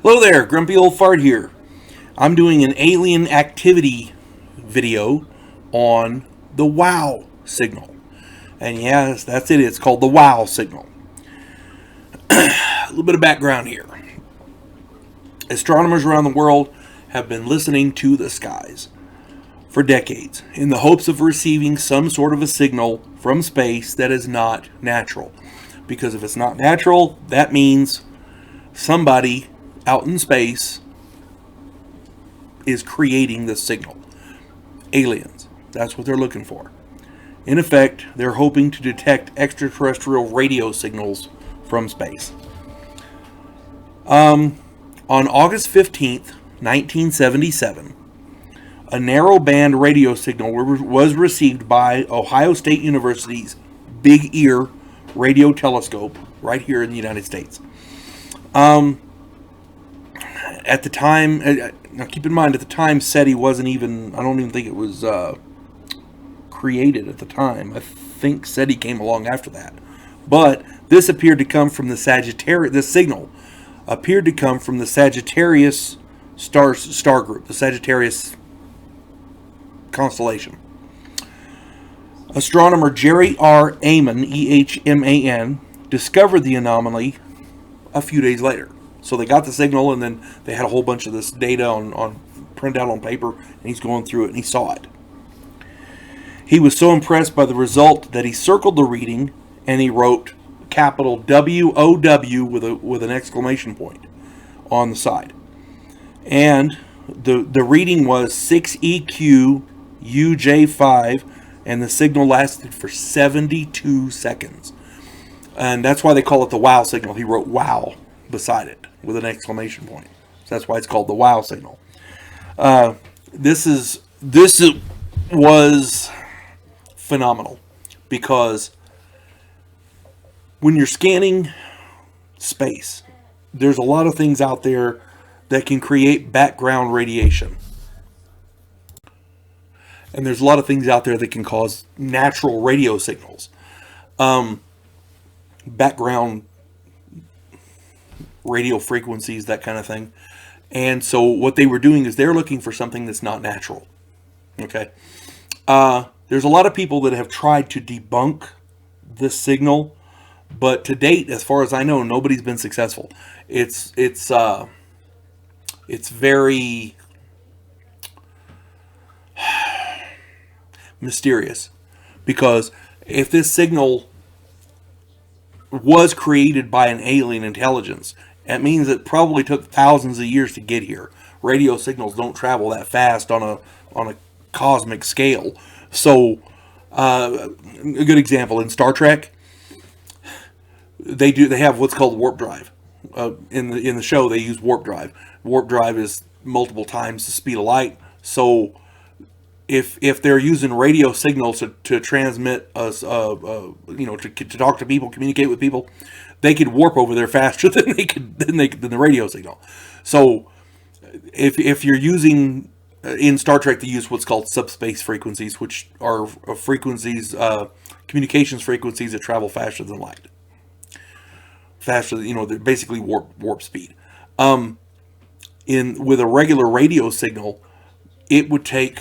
Hello there, Grumpy Old Fart here. I'm doing an alien activity video on the WOW signal. And yes, that's it. It's called the WOW signal. A little bit of background here. Astronomers around the world have been listening to the skies for decades in the hopes of receiving some sort of a signal from space that is not natural. Because if it's not natural, that means somebody out in space is creating the signal. Aliens. That's what they're looking for. In effect, they're hoping to detect extraterrestrial radio signals from space. On August 15th, 1977, a narrow-band radio signal was received by Ohio State University's Big Ear radio telescope right here in the United States. At the time, now keep in mind, at the time, SETI wasn't even, I don't even think it was created at the time. I think SETI came along after that. But this appeared to come from the Sagittarius, this signal appeared to come from the Sagittarius star group, the Sagittarius constellation. Astronomer Jerry R. Ehman, E-H-M-A-N, discovered the anomaly a few days later. So they got the signal, and then they had a whole bunch of this data on printed out on paper, and he's going through it, and he saw it. He was so impressed by the result that he circled the reading, and he wrote capital W-O-W with an exclamation point on the side. And the reading was 6EQ-UJ5, and the signal lasted for 72 seconds. And that's why they call it the WOW signal. He wrote WOW beside it with an exclamation point. So that's why it's called the WOW signal. This was phenomenal, because when you're scanning space, there's a lot of things out there that can create background radiation. And there's a lot of things out there that can cause natural radio signals. Background radio frequencies, that kind of thing. And so what they were doing is they're looking for something that's not natural. Okay. There's a lot of people that have tried to debunk this signal, but to date, as far as I know, nobody's been successful. It's very mysterious, because if this signal was created by an alien intelligence, it means it probably took thousands of years to get here. Radio signals don't travel that fast on a cosmic scale. So, a good example in Star Trek, they have what's called warp drive. In the show, they use warp drive. Warp drive is multiple times the speed of light. So, if they're using radio signals to transmit us, to talk to people, communicate with people, they could warp over there faster than the radio signal. So, if you're using in Star Trek, they use what's called subspace frequencies, which are frequencies, communications frequencies that travel faster than light. Faster, they're basically warp speed. With a regular radio signal, it would take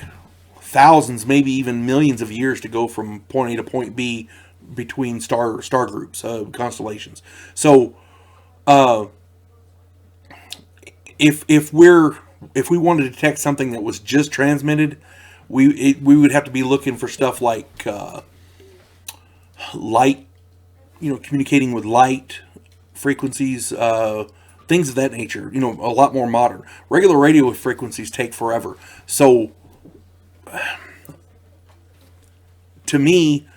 thousands, maybe even millions of years to go from point A to point B between star groups, constellations. So, if we wanted to detect something that was just transmitted, we would have to be looking for stuff like light, communicating with light frequencies, things of that nature. A lot more modern. Regular radio frequencies take forever. So, to me,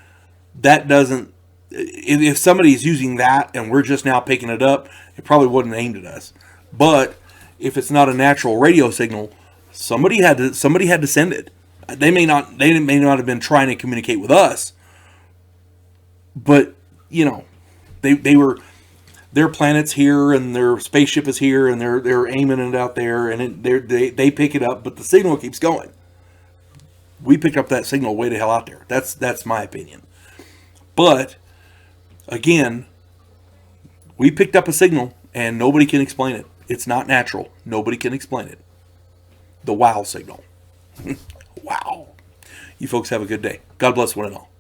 that doesn't. If somebody's using that and we're just now picking it up, it probably wasn't aimed at us. But if it's not a natural radio signal, somebody had to send it. They may not have been trying to communicate with us, but their planet's here and their spaceship is here and they're aiming it out there, and they pick it up, but the signal keeps going. We picked up that signal way the hell out there. That's my opinion. But again, we picked up a signal and nobody can explain it. It's not natural. Nobody can explain it. The wow signal. Wow. You folks have a good day. God bless one and all.